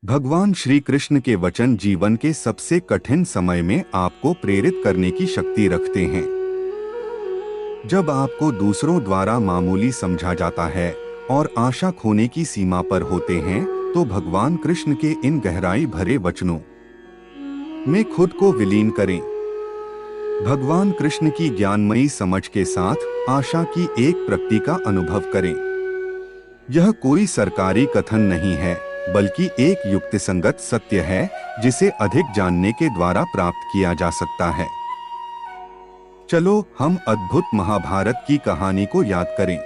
भगवान श्री कृष्ण के वचन जीवन के सबसे कठिन समय में आपको प्रेरित करने की शक्ति रखते हैं। जब आपको दूसरों द्वारा मामूली समझा जाता है और आशा खोने की सीमा पर होते हैं, तो भगवान कृष्ण के इन गहराई भरे वचनों में खुद को विलीन करें। भगवान कृष्ण की ज्ञानमयी समझ के साथ आशा की एक प्रकृति का अनुभव करें। यह कोई सरकारी कथन नहीं है, बल्कि एक युक्तिसंगत सत्य है जिसे अधिक जानने के द्वारा प्राप्त किया जा सकता है। चलो हम अद्भुत महाभारत की कहानी को याद करें।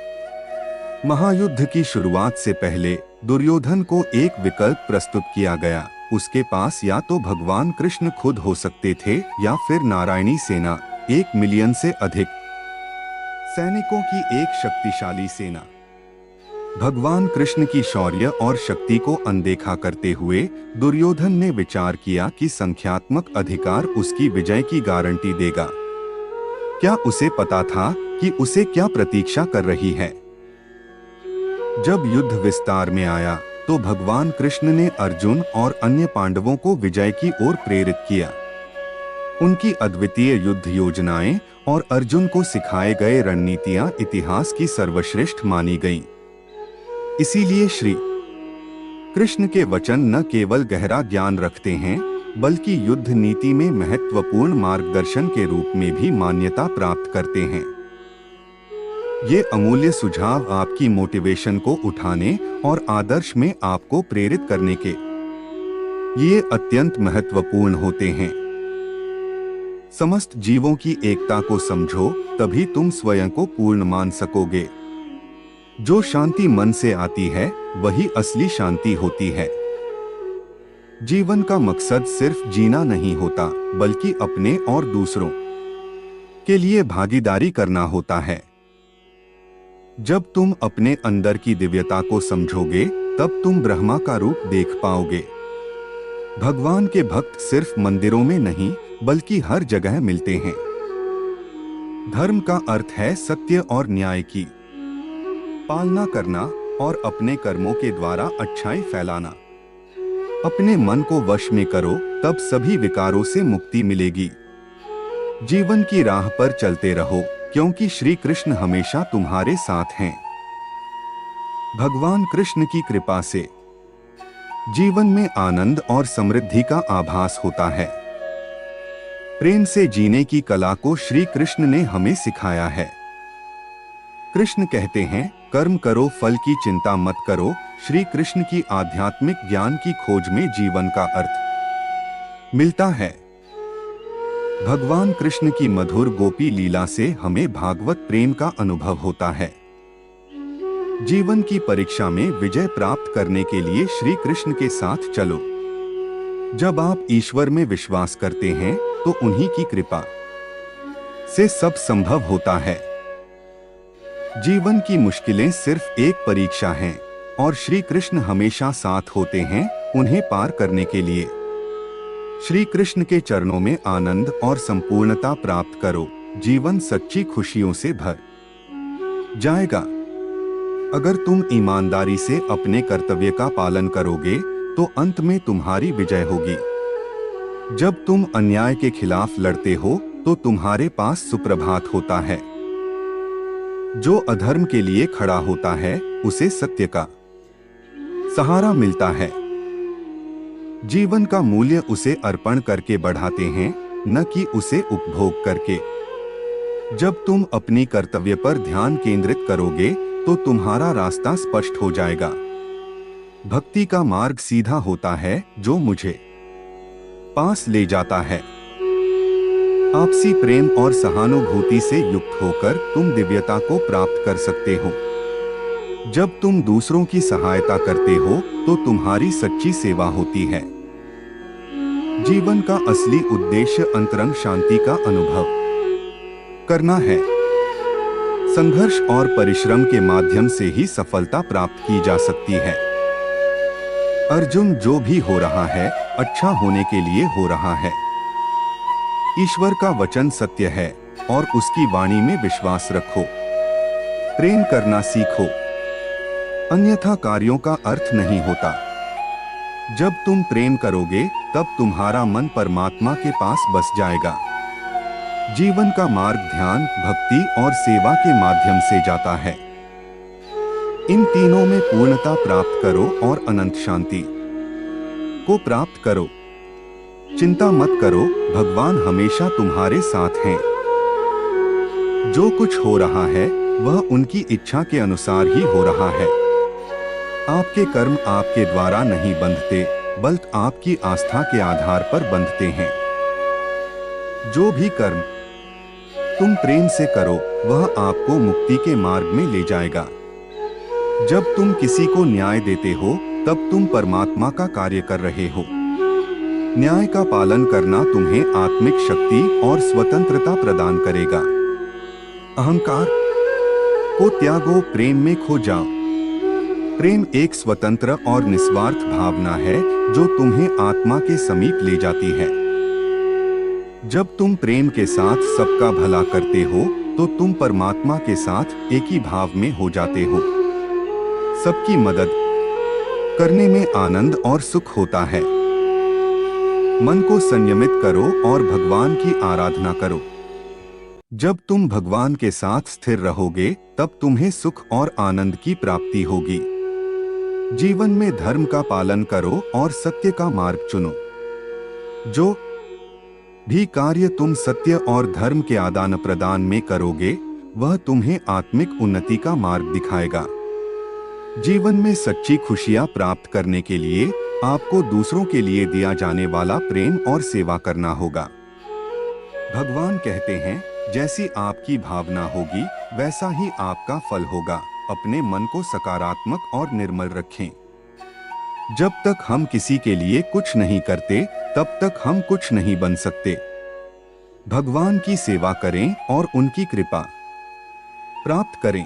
महायुद्ध की शुरुआत से पहले दुर्योधन को एक विकल्प प्रस्तुत किया गया। उसके पास या तो भगवान कृष्ण खुद हो सकते थे या फिर नारायणी सेना, 1 मिलियन से अधिक सैनिकों की एक शक्तिशाली सेना। भगवान कृष्ण की शौर्य और शक्ति को अनदेखा करते हुए दुर्योधन ने विचार किया कि संख्यात्मक अधिकार उसकी विजय की गारंटी देगा। क्या उसे पता था कि उसे क्या प्रतीक्षा कर रही है? जब युद्ध विस्तार में आया तो भगवान कृष्ण ने अर्जुन और अन्य पांडवों को विजय की ओर प्रेरित किया। उनकी अद्वितीय युद्ध योजनाएं और अर्जुन को सिखाए गए रणनीतियां इतिहास की सर्वश्रेष्ठ मानी गईं। इसीलिए श्री कृष्ण के वचन न केवल गहरा ज्ञान रखते हैं, बल्कि युद्ध नीति में महत्वपूर्ण मार्गदर्शन के रूप में भी मान्यता प्राप्त करते हैं। ये अमूल्य सुझाव आपकी मोटिवेशन को उठाने और आदर्श में आपको प्रेरित करने के ये अत्यंत महत्वपूर्ण होते हैं। समस्त जीवों की एकता को समझो, तभी तुम स्वयं को पूर्ण मान सकोगे। जो शांति मन से आती है वही असली शांति होती है। जीवन का मकसद सिर्फ जीना नहीं होता, बल्कि अपने और दूसरों के लिए भागीदारी करना होता है। जब तुम अपने अंदर की दिव्यता को समझोगे, तब तुम ब्रह्मा का रूप देख पाओगे। भगवान के भक्त सिर्फ मंदिरों में नहीं, बल्कि हर जगह मिलते हैं। धर्म का अर्थ है सत्य और न्याय की पालना करना और अपने कर्मों के द्वारा अच्छाई फैलाना। अपने मन को वश में करो, तब सभी विकारों से मुक्ति मिलेगी। जीवन की राह पर चलते रहो, क्योंकि श्री कृष्ण हमेशा तुम्हारे साथ हैं। भगवान कृष्ण की कृपा से जीवन में आनंद और समृद्धि का आभास होता है। प्रेम से जीने की कला को श्री कृष्ण ने हमें सिखाया है। कृष्ण कहते हैं, कर्म करो, फल की चिंता मत करो। श्री कृष्ण की आध्यात्मिक ज्ञान की खोज में जीवन का अर्थ मिलता है। भगवान कृष्ण की मधुर गोपी लीला से हमें भागवत प्रेम का अनुभव होता है। जीवन की परीक्षा में विजय प्राप्त करने के लिए श्री कृष्ण के साथ चलो। जब आप ईश्वर में विश्वास करते हैं, तो उन्हीं की कृपा से सब संभव होता है। जीवन की मुश्किलें सिर्फ एक परीक्षा हैं, और श्री कृष्ण हमेशा साथ होते हैं उन्हें पार करने के लिए। श्री कृष्ण के चरणों में आनंद और संपूर्णता प्राप्त करो। जीवन सच्ची खुशियों से भर जाएगा। अगर तुम ईमानदारी से अपने कर्तव्य का पालन करोगे, तो अंत में तुम्हारी विजय होगी। जब तुम अन्याय के खिलाफ लड़ते हो, तो तुम्हारे पास सुप्रभात होता है। जो अधर्म के लिए खड़ा होता है, उसे सत्य का सहारा मिलता है। जीवन का मूल्य उसे अर्पण करके बढ़ाते हैं, न कि उसे उपभोग करके। जब तुम अपनी कर्तव्य पर ध्यान केंद्रित करोगे, तो तुम्हारा रास्ता स्पष्ट हो जाएगा। भक्ति का मार्ग सीधा होता है, जो मुझे पास ले जाता है। आपसी प्रेम और सहानुभूति से युक्त होकर तुम दिव्यता को प्राप्त कर सकते हो। जब तुम दूसरों की सहायता करते हो, तो तुम्हारी सच्ची सेवा होती है। जीवन का असली उद्देश्य अंतरंग शांति का अनुभव करना है। संघर्ष और परिश्रम के माध्यम से ही सफलता प्राप्त की जा सकती है। अर्जुन, जो भी हो रहा है, अच्छा होने के लिए हो रहा है। ईश्वर का वचन सत्य है, और उसकी वाणी में विश्वास रखो। प्रेम करना सीखो, अन्यथा कार्यों का अर्थ नहीं होता। जब तुम प्रेम करोगे तब तुम्हारा मन परमात्मा के पास बस जाएगा। जीवन का मार्ग ध्यान, भक्ति और सेवा के माध्यम से जाता है। इन तीनों में पूर्णता प्राप्त करो और अनंत शांति को प्राप्त करो। चिंता मत करो, भगवान हमेशा तुम्हारे साथ हैं। जो कुछ हो रहा है वह उनकी इच्छा के अनुसार ही हो रहा है। आपके कर्म आपके द्वारा नहीं बंधते, बल्कि आपकी आस्था के आधार पर बंधते हैं। जो भी कर्म तुम प्रेम से करो वह आपको मुक्ति के मार्ग में ले जाएगा। जब तुम किसी को न्याय देते हो तब तुम परमात्मा का कार्य कर रहे हो। न्याय का पालन करना तुम्हें आत्मिक शक्ति और स्वतंत्रता प्रदान करेगा। अहंकार को त्यागो, प्रेम में खो जाओ। प्रेम एक स्वतंत्र और निस्वार्थ भावना है जो तुम्हें आत्मा के समीप ले जाती है। जब तुम प्रेम के साथ सबका भला करते हो तो तुम परमात्मा के साथ एक ही भाव में हो जाते हो। सबकी मदद करने में आनंद और सुख होता है। मन को संयमित करो और भगवान की आराधना करो। जब तुम भगवान के साथ स्थिर रहोगे तब तुम्हें सुख और आनंद की प्राप्ति होगी। जीवन में धर्म का पालन करो और सत्य का मार्ग चुनो। जो भी कार्य तुम सत्य और धर्म के आदान प्रदान में करोगे वह तुम्हें आत्मिक उन्नति का मार्ग दिखाएगा। जीवन में सच्ची खुशियां प्राप्त करने के लिए आपको दूसरों के लिए दिया जाने वाला प्रेम और सेवा करना होगा। भगवान कहते हैं, जैसी आपकी भावना होगी वैसा ही आपका फल होगा। अपने मन को सकारात्मक और निर्मल रखें। जब तक हम किसी के लिए कुछ नहीं करते तब तक हम कुछ नहीं बन सकते। भगवान की सेवा करें और उनकी कृपा प्राप्त करें।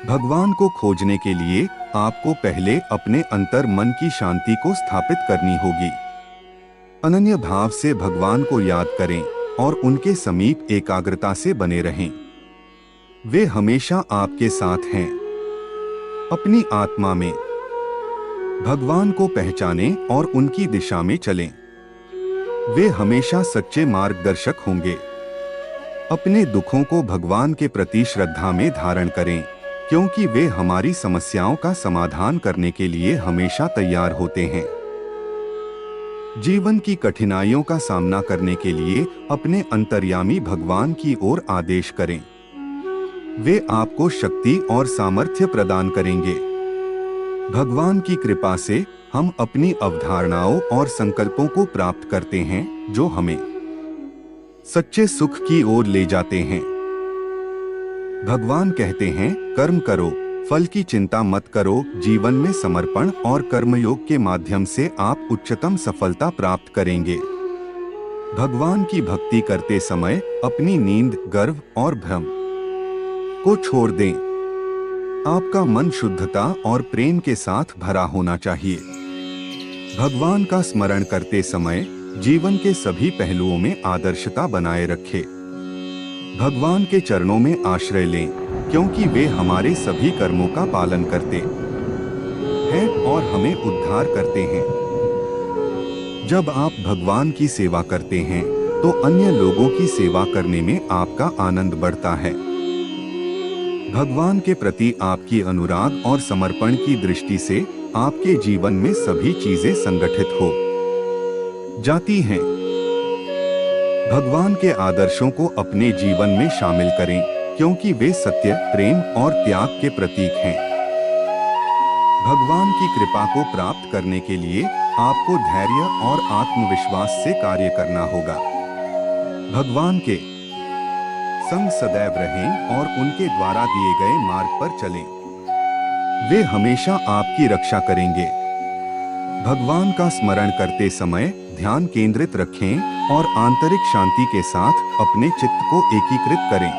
भगवान को खोजने के लिए आपको पहले अपने अंतर मन की शांति को स्थापित करनी होगी। अनन्य भाव से भगवान को याद करें और उनके समीप एकाग्रता से बने रहें। वे हमेशा आपके साथ हैं। अपनी आत्मा में भगवान को पहचानें और उनकी दिशा में चलें। वे हमेशा सच्चे मार्गदर्शक होंगे। अपने दुखों को भगवान के प्रति श्रद्धा में धारण करें, क्योंकि वे हमारी समस्याओं का समाधान करने के लिए हमेशा तैयार होते हैं। जीवन की कठिनाइयों का सामना करने के लिए अपने अंतर्यामी भगवान की ओर आदेश करें। वे आपको शक्ति और सामर्थ्य प्रदान करेंगे। भगवान की कृपा से हम अपनी अवधारणाओं और संकल्पों को प्राप्त करते हैं जो हमें सच्चे सुख की ओर ले जाते हैं। भगवान कहते हैं, कर्म करो, फल की चिंता मत करो। जीवन में समर्पण और कर्मयोग के माध्यम से आप उच्चतम सफलता प्राप्त करेंगे। भगवान की भक्ति करते समय अपनी नींद, गर्व और भ्रम को छोड़ दें। आपका मन शुद्धता और प्रेम के साथ भरा होना चाहिए। भगवान का स्मरण करते समय जीवन के सभी पहलुओं में आदर्शता बनाए रखें। भगवान के चरणों में आश्रय लें, क्योंकि वे हमारे सभी कर्मों का पालन करते हैं और हमें उद्धार करते हैं। जब आप भगवान की सेवा करते हैं तो अन्य लोगों की सेवा करने में आपका आनंद बढ़ता है। भगवान के प्रति आपकी अनुराग और समर्पण की दृष्टि से आपके जीवन में सभी चीजें संगठित हो जाती हैं। भगवान के आदर्शों को अपने जीवन में शामिल करें, क्योंकि वे सत्य, प्रेम और त्याग के प्रतीक हैं। भगवान की कृपा को प्राप्त करने के लिए आपको धैर्य और आत्मविश्वास से कार्य करना होगा। भगवान के संग सदैव रहें और उनके द्वारा दिए गए मार्ग पर चलें। वे हमेशा आपकी रक्षा करेंगे। भगवान का स्मरण करते समय ध्यान केंद्रित रखें और आंतरिक शांति के साथ अपने चित्त को एकीकृत करें।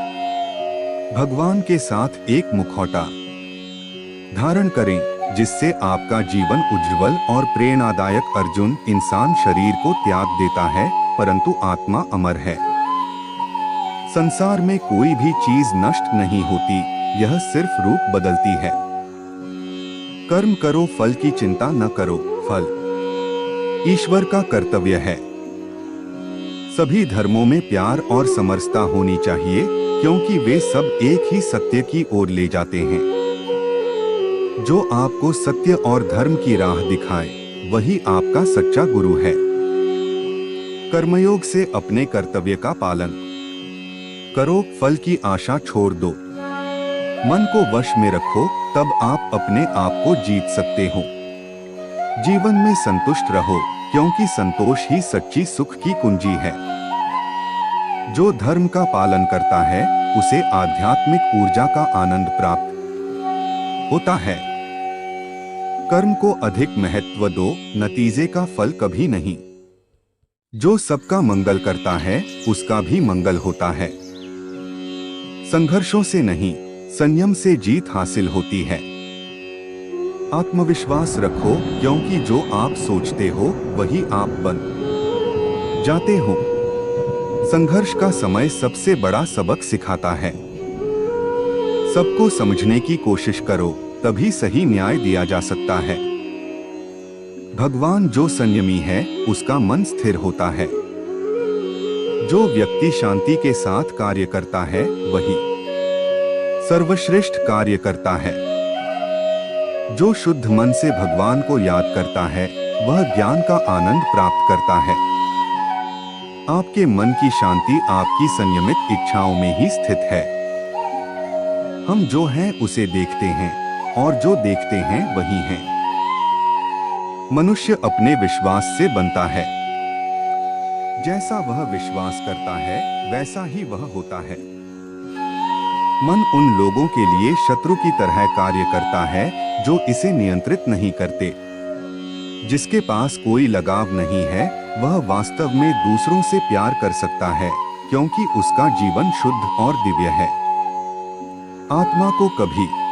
भगवान के साथ एक मुखौटा धारण करें, जिससे आपका जीवन उज्जवल और प्रेरणादायक। अर्जुन, इंसान शरीर को त्याग देता है परंतु आत्मा अमर है। संसार में कोई भी चीज नष्ट नहीं होती, यह सिर्फ रूप बदलती है। कर्म करो, फल की चिंता न करो। फल ईश्वर का कर्तव्य है। सभी धर्मों में प्यार और समरसता होनी चाहिए, क्योंकि वे सब एक ही सत्य की ओर ले जाते हैं। जो आपको सत्य और धर्म की राह दिखाए, वही आपका सच्चा गुरु है। कर्मयोग से अपने कर्तव्य का पालन करो, फल की आशा छोड़ दो। मन को वश में रखो, तब आप अपने आप को जीत सकते हो। जीवन में संतुष्ट रहो, क्योंकि संतोष ही सच्ची सुख की कुंजी है। जो धर्म का पालन करता है, उसे आध्यात्मिक ऊर्जा का आनंद प्राप्त होता है। कर्म को अधिक महत्व दो, नतीजे का फल कभी नहीं। जो सबका मंगल करता है, उसका भी मंगल होता है। संघर्षों से नहीं, संयम से जीत हासिल होती है। आत्मविश्वास रखो, क्योंकि जो आप सोचते हो वही आप बन जाते हो। संघर्ष का समय सबसे बड़ा सबक सिखाता है। सबको समझने की कोशिश करो, तभी सही न्याय दिया जा सकता है। भगवान जो संयमी है, उसका मन स्थिर होता है। जो व्यक्ति शांति के साथ कार्य करता है, वही सर्वश्रेष्ठ कार्य करता है। जो शुद्ध मन से भगवान को याद करता है, वह ज्ञान का आनंद प्राप्त करता है। आपके मन की शांति आपकी संयमित इच्छाओं में ही स्थित है। हम जो हैं उसे देखते हैं, और जो देखते हैं वही हैं। मनुष्य अपने विश्वास से बनता है। जैसा वह विश्वास करता है, वैसा ही वह होता है। मन उन लोगों के लिए शत्रु की तरह कार्य करता है जो इसे नियंत्रित नहीं करते। जिसके पास कोई लगाव नहीं है, वह वास्तव में दूसरों से प्यार कर सकता है, क्योंकि उसका जीवन शुद्ध और दिव्य है। आत्मा को कभी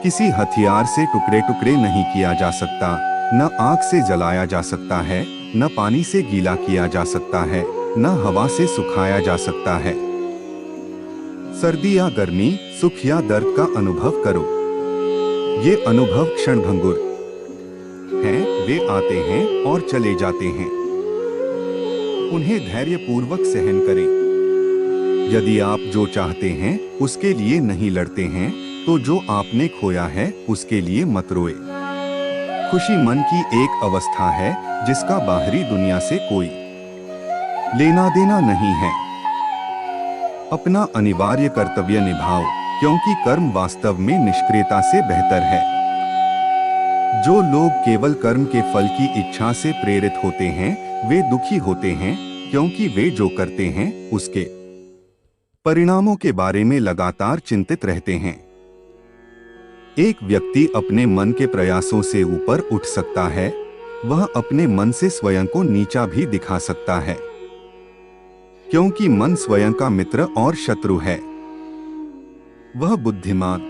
किसी हथियार से टुकड़े टुकड़े नहीं किया जा सकता, न आग से जलाया जा सकता है, न पानी से गीला किया जा सकता है, न हवा से सुखाया जा सकता है। सर्दी या गर्मी, सुख या दर्द का अनुभव करो। ये अनुभव क्षणभंगुर हैं, वे आते हैं और चले जाते हैं। उन्हें धैर्यपूर्वक सहन करें। यदि आप जो चाहते हैं उसके लिए नहीं लड़ते हैं, तो जो आपने खोया है उसके लिए मत रोए। खुशी मन की एक अवस्था है, जिसका बाहरी दुनिया से कोई लेना देना नहीं है। अपना अनिवार्य कर्तव्य निभाओ, क्योंकि कर्म वास्तव में निष्क्रियता से बेहतर है। जो लोग केवल कर्म के फल की इच्छा से प्रेरित होते हैं, वे दुखी होते हैं, क्योंकि वे जो करते हैं उसके परिणामों के बारे में लगातार चिंतित रहते हैं। एक व्यक्ति अपने मन के प्रयासों से ऊपर उठ सकता है, वह अपने मन से स्वयं को नीचा भी दिखा सकता है, क्योंकि मन स्वयं का मित्र और शत्रु है। वह बुद्धिमान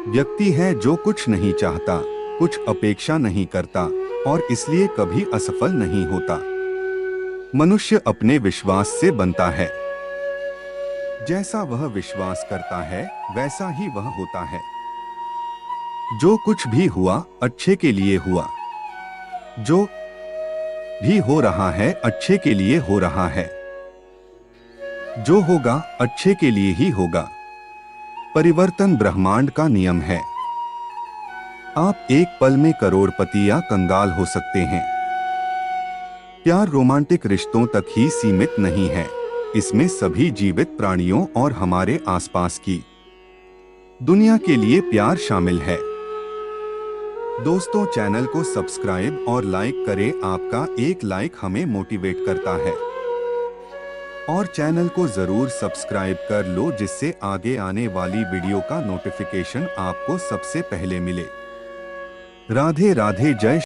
व्यक्ति है जो कुछ नहीं चाहता, कुछ अपेक्षा नहीं करता, और इसलिए कभी असफल नहीं होता। मनुष्य अपने विश्वास से बनता है। जैसा वह विश्वास करता है, वैसा ही वह होता है। जो कुछ भी हुआ, अच्छे के लिए हुआ। जो भी हो रहा है, अच्छे के लिए हो रहा है। जो होगा, अच्छे के लिए ही होगा। परिवर्तन ब्रह्मांड का नियम है। आप एक पल में करोड़पति या कंगाल हो सकते हैं। प्यार रोमांटिक रिश्तों तक ही सीमित नहीं है, इसमें सभी जीवित प्राणियों और हमारे आसपास की दुनिया के लिए प्यार शामिल है। दोस्तों, चैनल को सब्सक्राइब और लाइक करें। आपका एक लाइक हमें मोटिवेट करता है। और चैनल को जरूर सब्सक्राइब कर लो, जिससे आगे आने वाली वीडियो का नोटिफिकेशन आपको सबसे पहले मिले। राधे राधे, जय